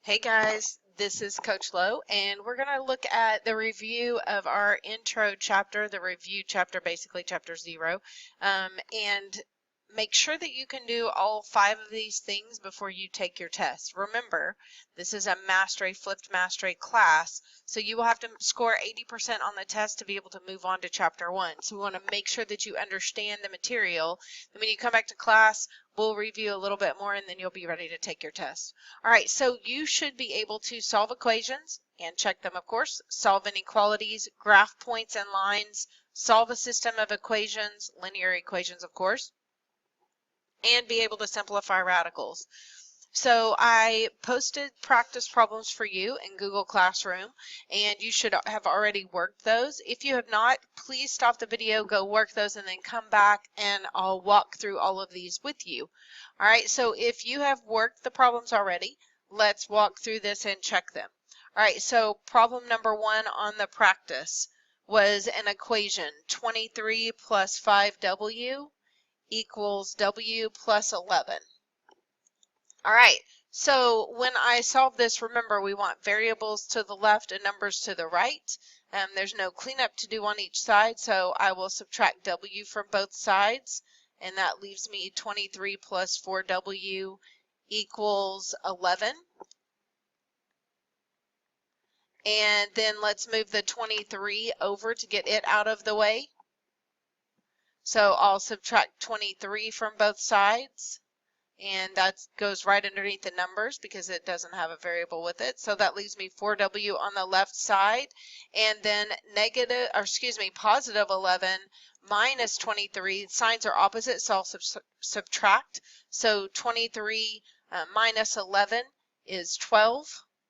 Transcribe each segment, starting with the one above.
Hey guys, this is Coach Lowe, and we're going to look at the review of our intro chapter, the review chapter, basically chapter 0, and make sure that you can do all 5 of these things before you take your test. Remember, this is a mastery, flipped mastery class, so you will have to score 80% on the test to be able to move on to chapter 1. So we want to make sure that you understand the material. And when you come back to class, we'll review a little bit more, and then you'll be ready to take your test. All right, so you should be able to solve equations and check them, of course, solve inequalities, graph points and lines, solve a system of equations, linear equations, of course, and be able to simplify radicals. So I posted practice problems for you in Google Classroom, and you should have already worked those. If you have not, please stop the video, go work those, and then come back and I'll walk through all of these with you. All right, so if you have worked the problems already, let's walk through this and check them. All right, so problem number 1 on the practice was an equation, 23 plus 5w equals w plus 11. All right, so when I solve this, remember we want variables to the left and numbers to the right. There's no cleanup to do on each side, so I will subtract w from both sides, and that leaves me 23 plus 4w equals 11. And then let's move the 23 over to get it out of the way. So I'll subtract 23 from both sides. And that goes right underneath the numbers because it doesn't have a variable with it. So that leaves me 4w on the left side, and then positive 11 minus 23. Signs are opposite, so I'll subtract. So 23 minus 11 is 12,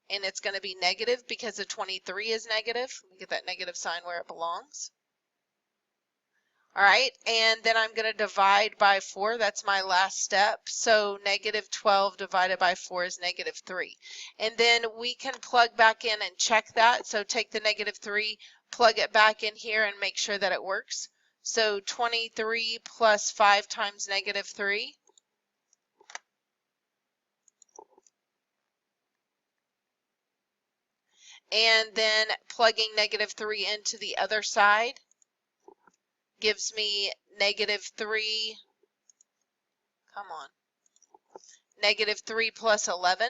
and it's going to be negative because the 23 is negative. Let me get that negative sign where it belongs. All right, and then I'm going to divide by 4. That's my last step. So negative 12 divided by 4 is negative 3. And then we can plug back in and check that. So take the negative 3, plug it back in here, and make sure that it works. So 23 plus 5 times negative 3. And then plugging negative 3 into the other side gives me negative 3, negative 3 plus 11.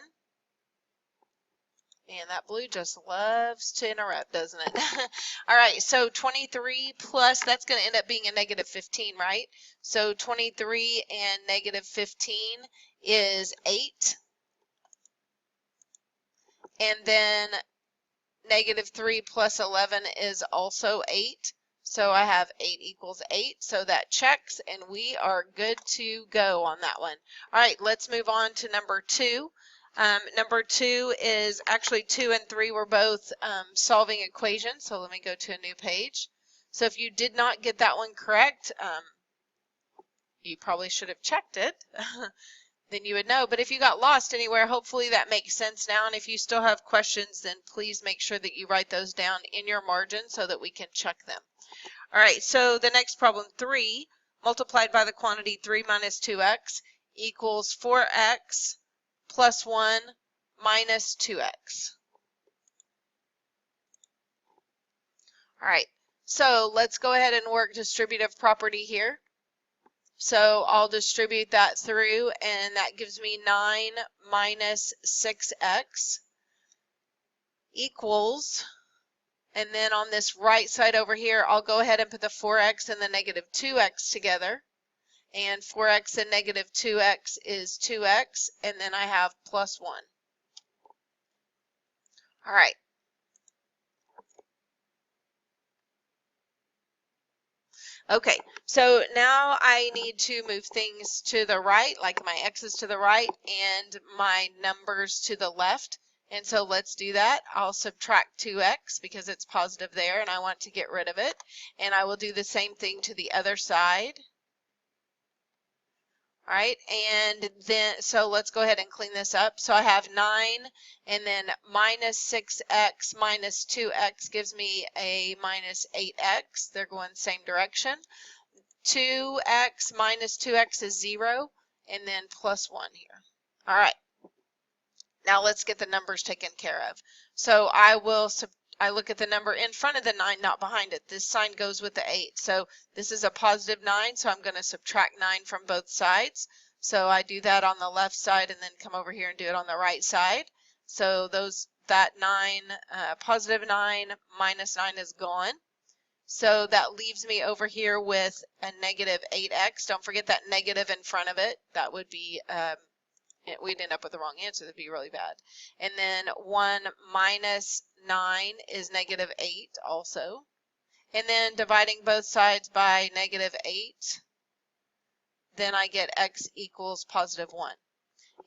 And that blue just loves to interrupt, doesn't it? All right, so 23 plus, that's going to end up being a negative 15, right? So 23 and negative 15 is 8. And then negative 3 plus 11 is also 8. So I have 8 equals 8, so that checks, and we are good to go on that one. All right, let's move on to number 2. Number 2 is actually 2 and 3 were both solving equations, so let me go to a new page. So if you did not get that one correct, you probably should have checked it. Then you would know. But if you got lost anywhere, hopefully that makes sense now. And if you still have questions, then please make sure that you write those down in your margin so that we can check them. All right, so the next problem, 3 multiplied by the quantity 3 minus 2x equals 4x plus 1 minus 2x. All right, so let's go ahead and work distributive property here. So I'll distribute that through, and that gives me 9 minus 6x equals, and then on this right side over here, I'll go ahead and put the 4x and the negative 2x together. And 4x and negative 2x is 2x, and then I have plus 1. All right. Okay, so now I need to move things to the right, like my x's to the right and my numbers to the left. And so let's do that. I'll subtract 2x because it's positive there and I want to get rid of it. And I will do the same thing to the other side. All right, and then, so let's go ahead and clean this up. So I have 9, and then minus 6x minus 2x gives me a minus 8x. They're going the same direction. 2x minus 2x is 0, and then plus 1 here. All right. Now let's get the numbers taken care of. So I look at the number in front of the 9, not behind it. This sign goes with the 8. So this is a positive 9, so I'm going to subtract 9 from both sides. So I do that on the left side and then come over here and do it on the right side. So that 9, positive 9 minus 9 is gone. So that leaves me over here with a negative 8x. Don't forget that negative in front of it. That would be we'd end up with the wrong answer. That'd be really bad. And then 1 minus 9 is negative 8 also. And then dividing both sides by negative 8, then I get x equals positive 1.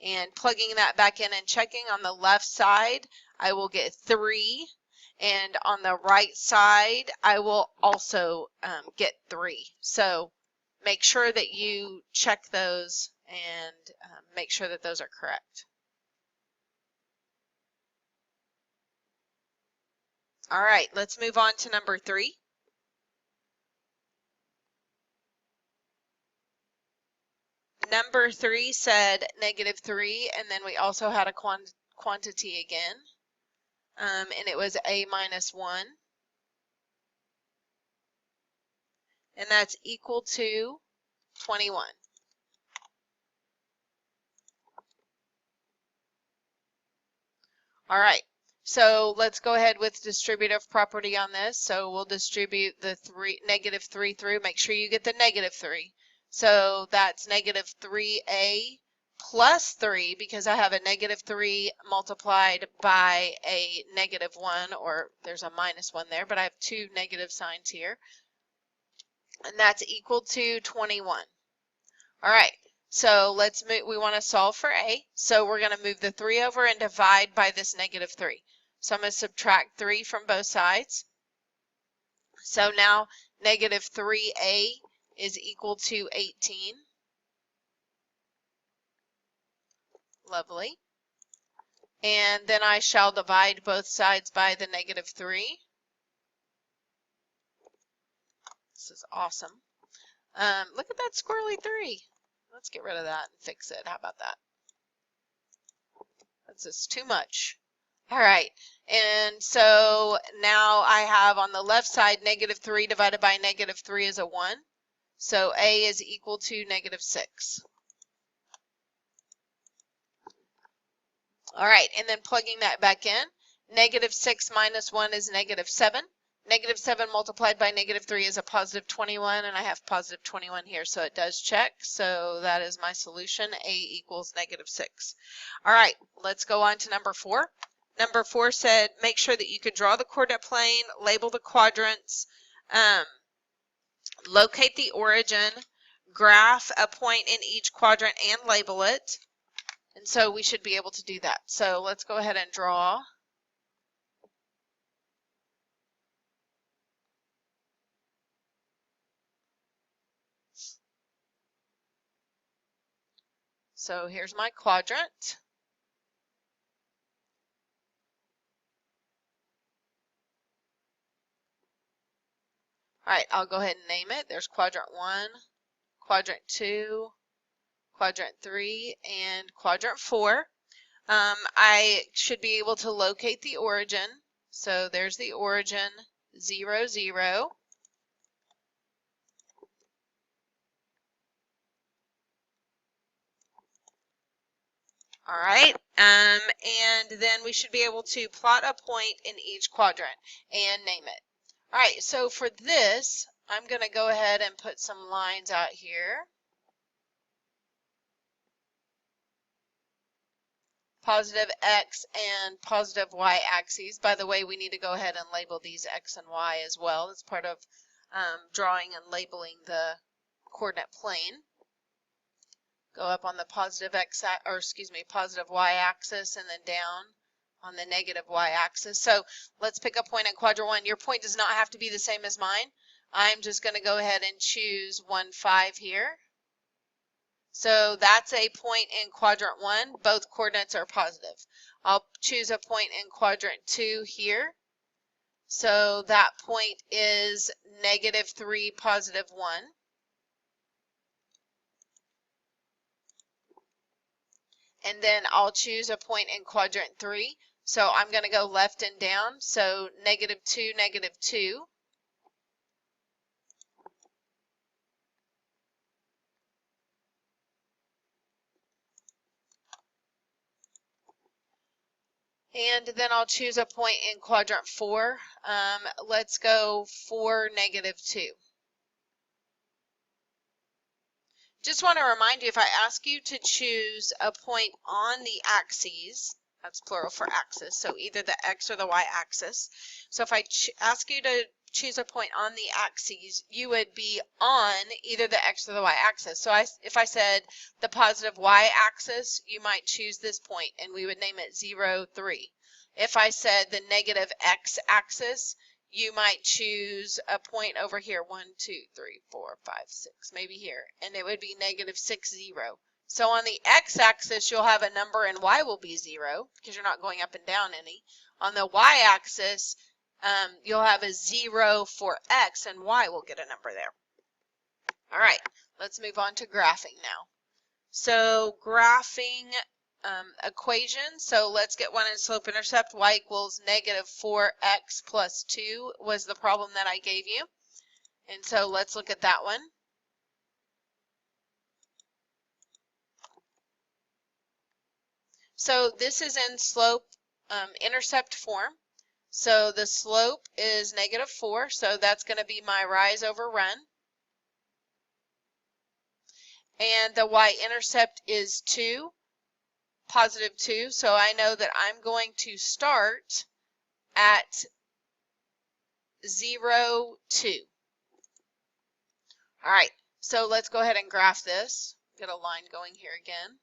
And plugging that back in and checking on the left side, I will get 3. And on the right side, I will also get 3. So make sure that you check those and make sure that those are correct. All right, let's move on to number 3. Number 3 said negative 3, and then we also had a quantity again, and it was a minus 1. And that's equal to 21. All right, so let's go ahead with distributive property on this. So we'll distribute the negative 3 through. Make sure you get the negative 3. So that's negative 3a plus 3, because I have a negative 3 multiplied by a negative 1, or there's a minus 1 there, but I have 2 negative signs here. And that's equal to 21. All right. So let's move, we want to solve for a. So we're going to move the 3 over and divide by this negative 3. So I'm going to subtract 3 from both sides. So now negative 3a is equal to 18. Lovely. And then I shall divide both sides by the negative 3. This is awesome. Look at that squirrely 3. Let's get rid of that and fix it. How about that? That's just too much. All right, and so now I have on the left side negative 3 divided by negative 3 is a 1. So a is equal to negative 6. All right, and then plugging that back in, negative 6 minus 1 is negative 7. Negative 7 multiplied by negative 3 is a positive 21, and I have positive 21 here, so it does check. So that is my solution, a equals negative 6. All right, let's go on to number 4. Number 4 said, make sure that you can draw the coordinate plane, label the quadrants, locate the origin, graph a point in each quadrant, and label it. And so we should be able to do that. So let's go ahead and draw. So here's my quadrant. All right, I'll go ahead and name it. There's quadrant 1, quadrant 2, quadrant 3, and quadrant 4. I should be able to locate the origin. So there's the origin, 0, 0. All right, and then we should be able to plot a point in each quadrant and name it. All right, so for this, I'm going to go ahead and put some lines out here. Positive x and positive y axes. By the way, we need to go ahead and label these x and y as well. It's part of drawing and labeling the coordinate plane. Go up on the positive positive y-axis, and then down on the negative y-axis. So let's pick a point in quadrant 1. Your point does not have to be the same as mine. I'm just going to go ahead and choose 1, 5 here. So that's a point in quadrant 1. Both coordinates are positive. I'll choose a point in quadrant 2 here. So that point is negative 3, positive 1. and then I'll choose a point in quadrant 3. So I'm going to go left and down. So -2, -2. And then I'll choose a point in quadrant 4. Let's go 4, -2. Just want to remind you, if I ask you to choose a point on the axes, that's plural for axis, so either the x or the y axis. So if I ask you to choose a point on the axes, you would be on either the x or the y axis. So if I said the positive y axis, you might choose this point and we would name it 0, 3. If I said the negative x axis, you might choose a point over here, 1, 2, 3, 4, 5, 6, maybe here, and it would be -6, 0. So on the x-axis, you'll have a number and y will be 0 because you're not going up and down any. On the y-axis, you'll have a 0 for x and y will get a number there. All right, let's move on to graphing now. So graphing equation. So let's get one in slope intercept. Y equals -4x plus 2 was the problem that I gave you. And so let's look at that one. So this is in slope intercept form. So the slope is -4. So that's going to be my rise over run. And the y-intercept is 2. +2, so I know that I'm going to start at 0, 2. All right, so let's go ahead and graph this. Get a line going here again.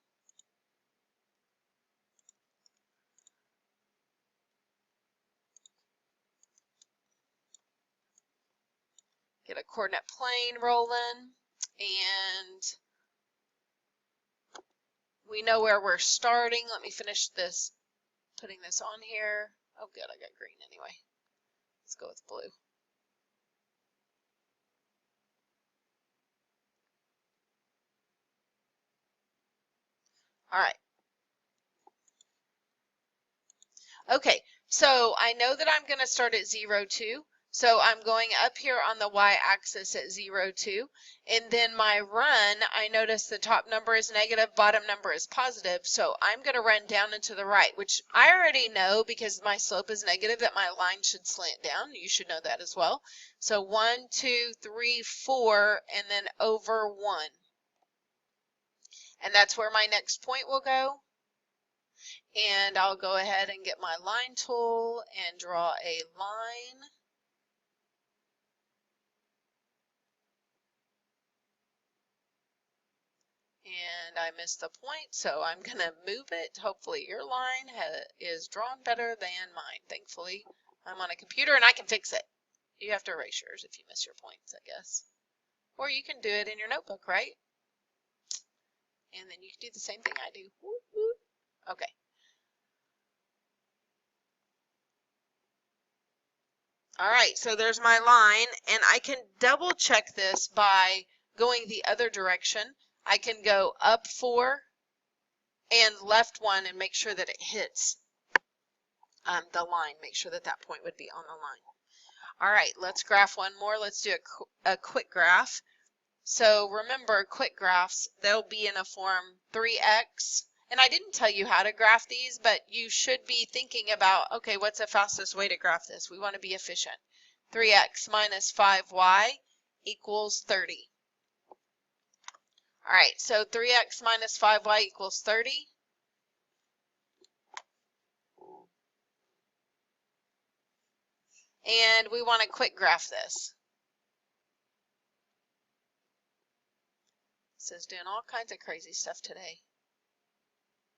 Get a coordinate plane rolling, and we know where we're starting. Let me finish this, putting this on here. Oh good, I got green anyway. Let's go with blue. All right. Okay, so I know that I'm going to start at 0, 2. So I'm going up here on the y-axis at 0, 2. And then my run, I notice the top number is negative, bottom number is positive. So I'm going to run down and to the right, which I already know because my slope is negative that my line should slant down. You should know that as well. So 1, 2, 3, 4, and then over 1. And that's where my next point will go. And I'll go ahead and get my line tool and draw a line. And I missed the point, so I'm going to move it. Hopefully your line is drawn better than mine. Thankfully, I'm on a computer and I can fix it. You have to erase yours if you miss your points, I guess. Or you can do it in your notebook, right? And then you can do the same thing I do. Whoop, whoop. Okay. All right, so there's my line, and I can double check this by going the other direction. I can go up 4 and left 1 and make sure that it hits the line. Make sure that that point would be on the line. All right, let's graph one more. Let's do a quick graph. So remember, quick graphs, they'll be in a form 3x. And I didn't tell you how to graph these, but you should be thinking about, okay, what's the fastest way to graph this? We want to be efficient. 3x minus 5y equals 30. All right, so 3x minus 5y equals 30. And we want to quick graph this. This is doing all kinds of crazy stuff today.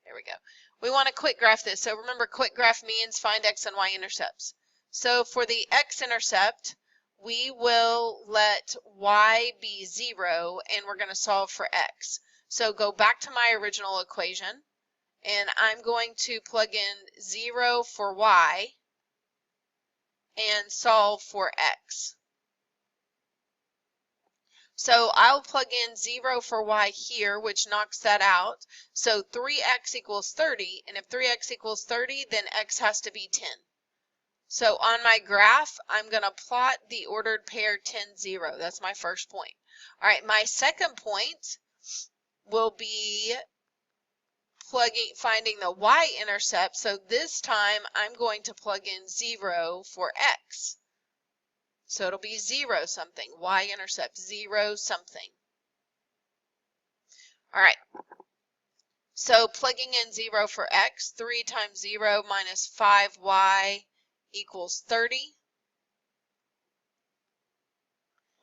There we go. We want to quick graph this. So remember, quick graph means find x and y intercepts. So for the x-intercept, we will let y be 0, and we're going to solve for x. So go back to my original equation, and I'm going to plug in 0 for y and solve for x. So I'll plug in 0 for y here, which knocks that out. So 3x equals 30, and if 3x equals 30, then x has to be 10. So on my graph, I'm going to plot the ordered pair 10, 0. That's my first point. All right, my second point will be finding the y-intercept. So this time I'm going to plug in 0 for x. So it'll be 0 something, y-intercept 0 something. All right, so plugging in 0 for x, 3 times 0 minus 5y equals 30.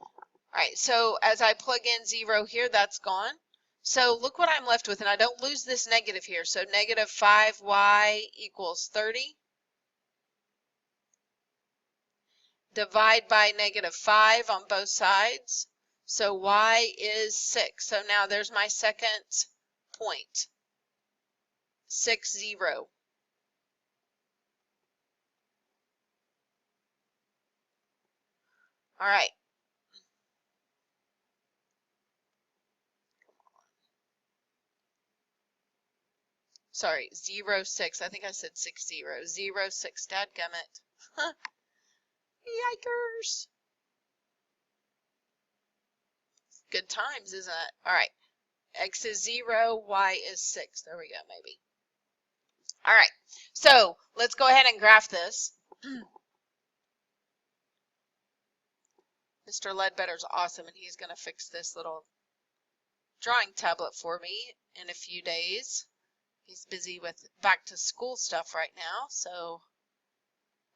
All right, so as I plug in 0 here, that's gone. So look what I'm left with, and I don't lose this negative here. So negative 5y equals 30. Divide by negative 5 on both sides. So y is 6. So now there's my second point. 6, 0. All right. Sorry, 0, 6. I think I said 6, 0. 0, 6. Dadgummit. Yikers. Good times, isn't it? All right. X is 0, y is 6. There we go, maybe. All right. So let's go ahead and graph this. Mr. Ledbetter's awesome, and he's going to fix this little drawing tablet for me in a few days. He's busy with back to school stuff right now, so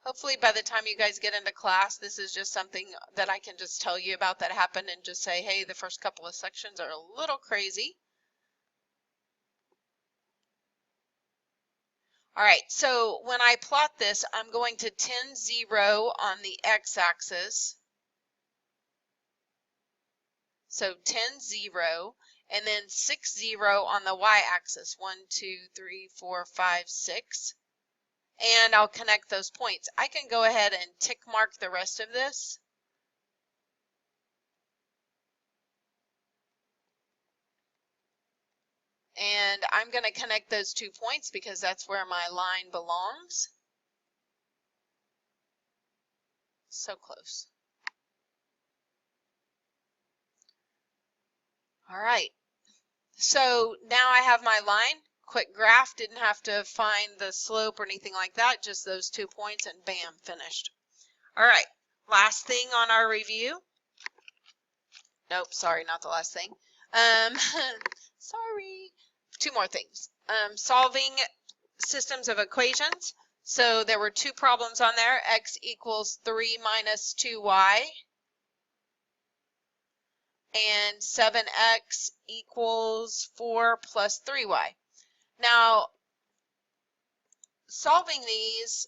hopefully by the time you guys get into class, this is just something that I can just tell you about that happened and just say, hey, the first couple of sections are a little crazy. All right, so when I plot this, I'm going to 10, 0 on the x-axis. So 10, 0, and then 6, 0 on the y-axis. 1, 2, 3, 4, 5, 6. And I'll connect those points. I can go ahead and tick mark the rest of this. And I'm going to connect those 2 points because that's where my line belongs. So close. All right. So now I have my line. Quick graph, didn't have to find the slope or anything like that, just those 2 points and bam, finished. All right, last thing on our review. Nope, sorry, not the last thing. Sorry, 2 more things. Solving systems of equations. So there were 2 problems on there, x equals 3 minus 2y. And 7x equals 4 plus 3y. Now, solving these,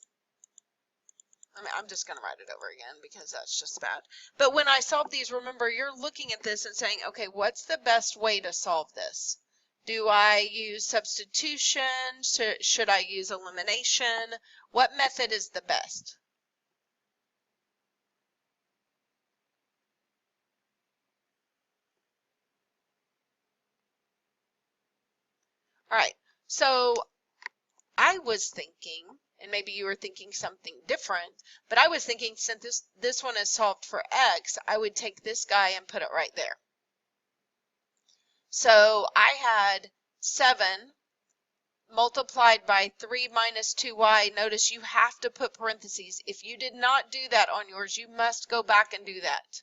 I'm just going to write it over again because that's just bad. But when I solve these, remember, you're looking at this and saying, okay, what's the best way to solve this? Do I use substitution? Should I use elimination? What method is the best? All right, so I was thinking, and maybe you were thinking something different, but I was thinking since this one is solved for x, I would take this guy and put it right there. So I had 7 multiplied by 3 minus 2y. Notice you have to put parentheses. If you did not do that on yours, you must go back and do that.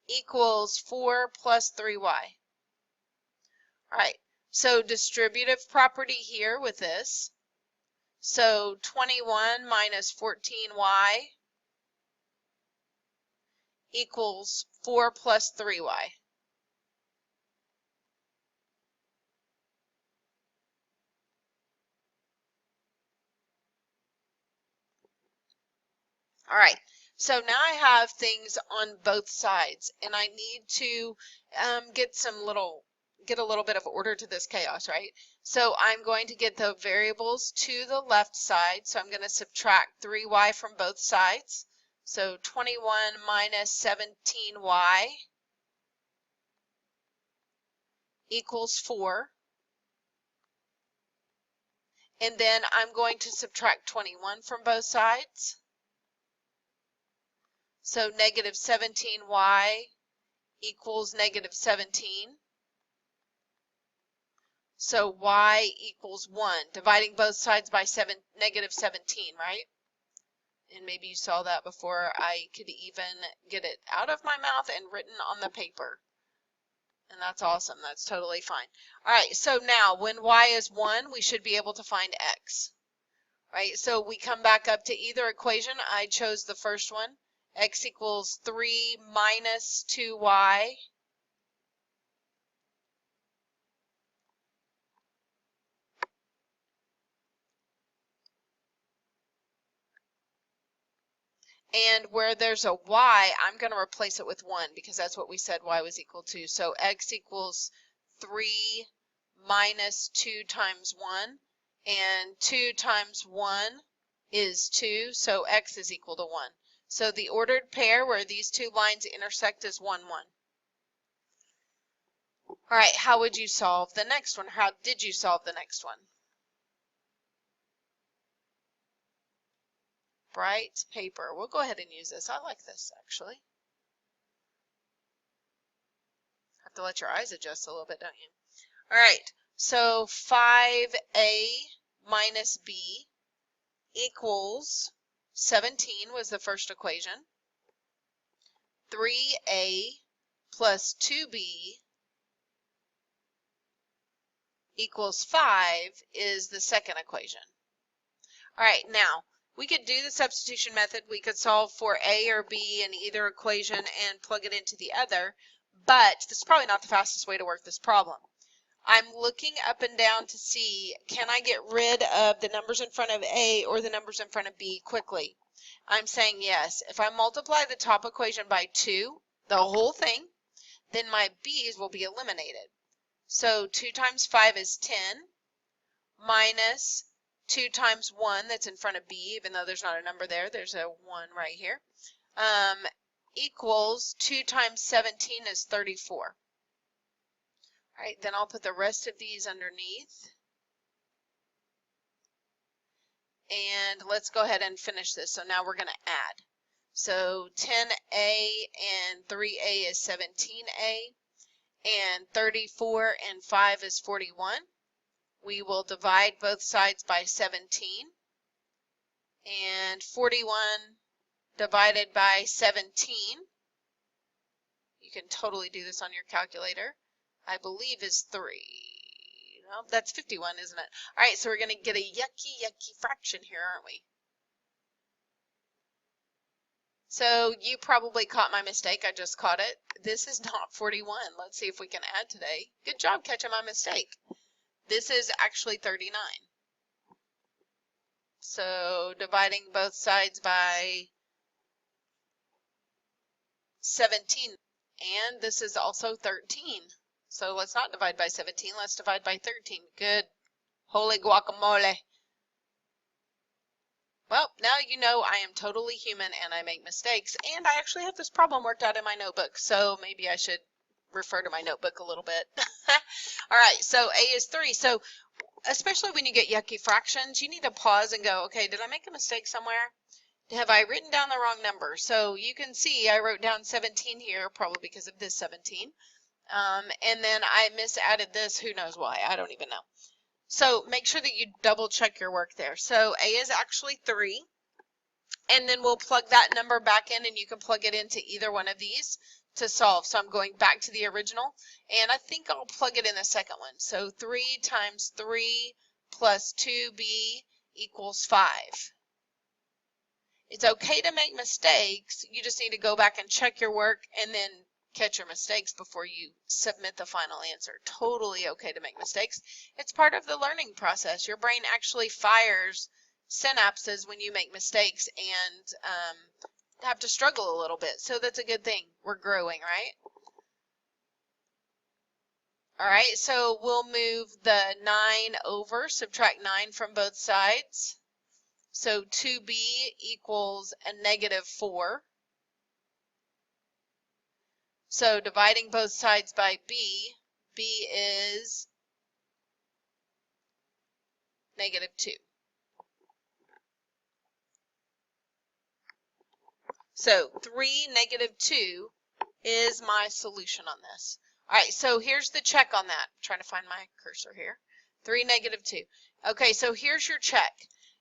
Equals 4 plus 3y. All right, so distributive property here with this. So 21 minus 14y equals 4 plus 3y. All right, so now I have things on both sides, and I need to get a little bit of order to this chaos, right? So I'm going to get the variables to the left side. So I'm going to subtract 3y from both sides. So 21 minus 17y equals 4. And then I'm going to subtract 21 from both sides. So negative 17y equals negative 17. So y equals 1, dividing both sides by negative 17, right? And maybe you saw that before I could even get it out of my mouth and written on the paper. And that's awesome. That's totally fine. All right, so now when y is 1, we should be able to find x. Right, so we come back up to either equation. I chose the first one. X equals 3 minus 2y. And where there's a y, I'm going to replace it with 1 because that's what we said y was equal to. So x equals 3 minus 2 times 1. And 2 times 1 is 2, so x is equal to 1. So the ordered pair where these two lines intersect is 1, 1. All right, how would you solve the next one? How did you solve the next one? Bright paper. We'll go ahead and use this. I like this, actually. Have to let your eyes adjust a little bit, don't you? All right, so 5a minus b equals 17 was the first equation. 3a plus 2b equals 5 is the second equation. All right, now we could do the substitution method. We could solve for a or b in either equation and plug it into the other, but this is probably not the fastest way to work this problem. I'm looking up and down to see, can I get rid of the numbers in front of a or the numbers in front of b quickly? I'm saying yes. If I multiply the top equation by 2, the whole thing, then my b's will be eliminated. So 2 times 5 is 10 minus 2 times 1 that's in front of b, even though there's not a number there, there's a 1 right here, equals 2 times 17 is 34. All right, then I'll put the rest of these underneath. And let's go ahead and finish this. So now we're going to add. So 10a and 3a is 17a, and 34 and 5 is 41. We will divide both sides by 17, and 41 divided by 17, you can totally do this on your calculator, I believe is 3. No, that's 51, isn't it? All right, so we're going to get a yucky fraction here, aren't we? So you probably caught my mistake. I just caught it. This is not 41. Let's see if we can add today. Good job catching my mistake. This is actually 39. So dividing both sides by 17. And this is also 13. So let's not divide by 17. Let's divide by 13. Good. Holy guacamole. Well, now you know I am totally human and I make mistakes, and I actually have this problem worked out in my notebook, so maybe I should refer to my notebook a little bit. All right, so a is 3. So especially when you get yucky fractions, you need to pause and go, okay, did I make a mistake somewhere? Have I written down the wrong number? So you can see I wrote down 17 here, probably because of this 17. And then I misadded this, who knows why, I don't even know. So make sure that you double check your work there. So a is actually 3, and then we'll plug that number back in, and you can plug it into either one of these to solve. So I'm going back to the original, and I think I'll plug it in the second one. So 3 times 3 plus 2b equals 5. It's okay to make mistakes. You just need to go back and check your work and then catch your mistakes before you submit the final answer. Totally okay to make mistakes. It's part of the learning process. Your brain actually fires synapses when you make mistakes and have to struggle a little bit. So that's a good thing. We're growing, right? All right, so we'll move the 9 over, subtract 9 from both sides. So 2b equals a negative 4. So dividing both sides by b, B is -2. So 3, -2 is my solution on this. All right, so here's the check on that. I'm trying to find my cursor here. 3, -2. Okay, so here's your check.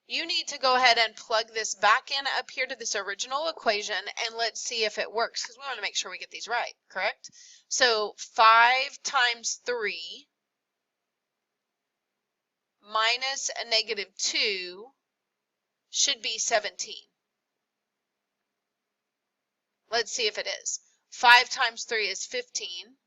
You need to go ahead and plug this back in up here to this original equation, and let's see if it works, because we want to make sure we get these right, correct? So 5 times 3 minus a -2 should be 17. Let's see if it is. 5 times 3 is 15,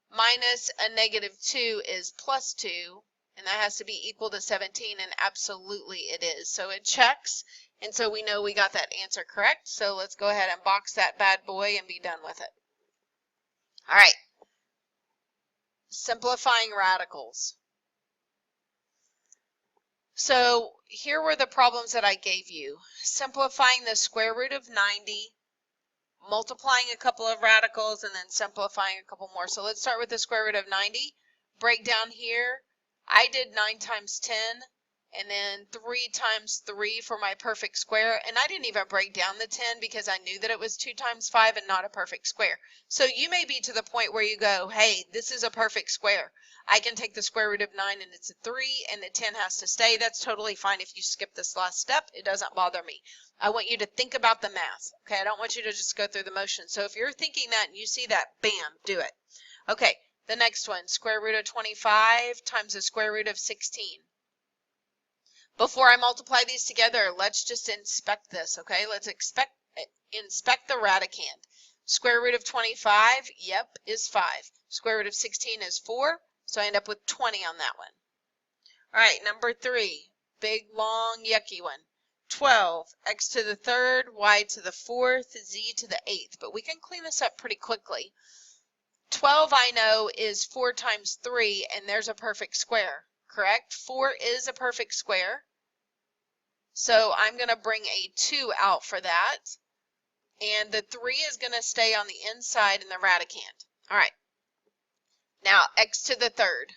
minus a -2 is +2, and that has to be equal to 17, and absolutely it is. So it checks, and so we know we got that answer correct. So let's go ahead and box that bad boy and be done with it. All right. Simplifying radicals. So here were the problems that I gave you. Simplifying the square root of 90, multiplying a couple of radicals, and then simplifying a couple more. So let's start with the square root of 90. Break down here. I did 9 times 10, and then 3 times 3 for my perfect square. And I didn't even break down the 10 because I knew that it was 2 times 5 and not a perfect square. So you may be to the point where you go, hey, this is a perfect square. I can take the square root of 9 and it's a 3, and the 10 has to stay. That's totally fine if you skip this last step. It doesn't bother me. I want you to think about the math, okay? I don't want you to just go through the motion. So if you're thinking that and you see that, bam, do it. Okay, the next one, square root of 25 times the square root of 16. Before I multiply these together, let's just inspect this, okay? Let's inspect the radicand. Square root of 25, yep, is 5. Square root of 16 is 4, so I end up with 20 on that one. All right, number 3, big, long, yucky one. 12, x to the 3rd, y to the 4th, z to the 8th. But we can clean this up pretty quickly. 12 I know is 4 times 3, and there's a perfect square, correct? 4 is a perfect square. So I'm going to bring a 2 out for that. And the 3 is going to stay on the inside in the radicand. All right. Now, x to the 3rd.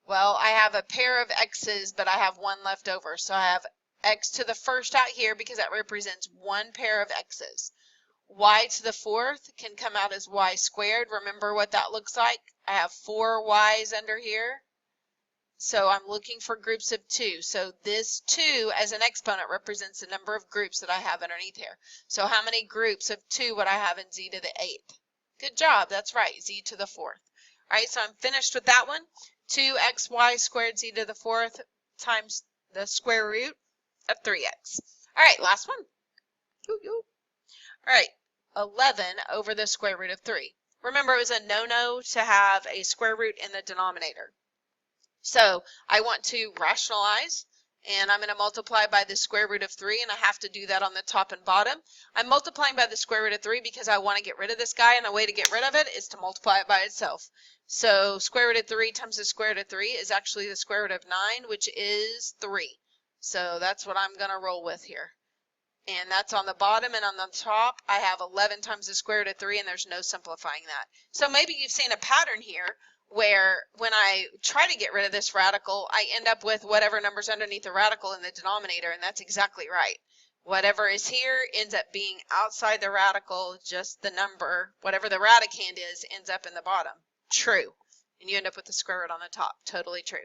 Well, I have a pair of x's, but I have one left over. So I have x to the 1st out here because that represents one pair of x's. Y to the 4th can come out as y squared. Remember what that looks like? I have 4 y's under here. So I'm looking for groups of 2. So this 2 as an exponent represents the number of groups that I have underneath here. So how many groups of 2 would I have in z to the 8th? Good job. That's right. Z to the 4th. All right, so I'm finished with that one. 2xy squared z to the 4th times the square root of 3x. All right, last one. All right, 11 over the square root of 3. Remember, it was a no-no to have a square root in the denominator. So I want to rationalize, and I'm going to multiply by the square root of 3, and I have to do that on the top and bottom. I'm multiplying by the square root of 3 because I want to get rid of this guy, and a way to get rid of it is to multiply it by itself. So square root of 3 times the square root of 3 is actually the square root of 9, which is 3. So that's what I'm going to roll with here. And that's on the bottom, and on the top I have 11 times the square root of 3, and there's no simplifying that. So maybe you've seen a pattern here where when I try to get rid of this radical, I end up with whatever number's underneath the radical in the denominator, and that's exactly right. Whatever is here ends up being outside the radical, just the number, whatever the radicand is, ends up in the bottom. True. And you end up with the square root on the top. Totally true.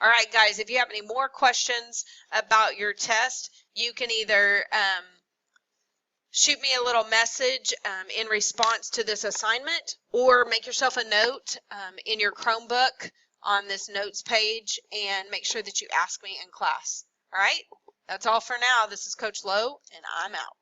All right, guys, if you have any more questions about your test, you can either shoot me a little message in response to this assignment, or make yourself a note in your Chromebook on this notes page and make sure that you ask me in class. All right, that's all for now. This is Coach Lowe, and I'm out.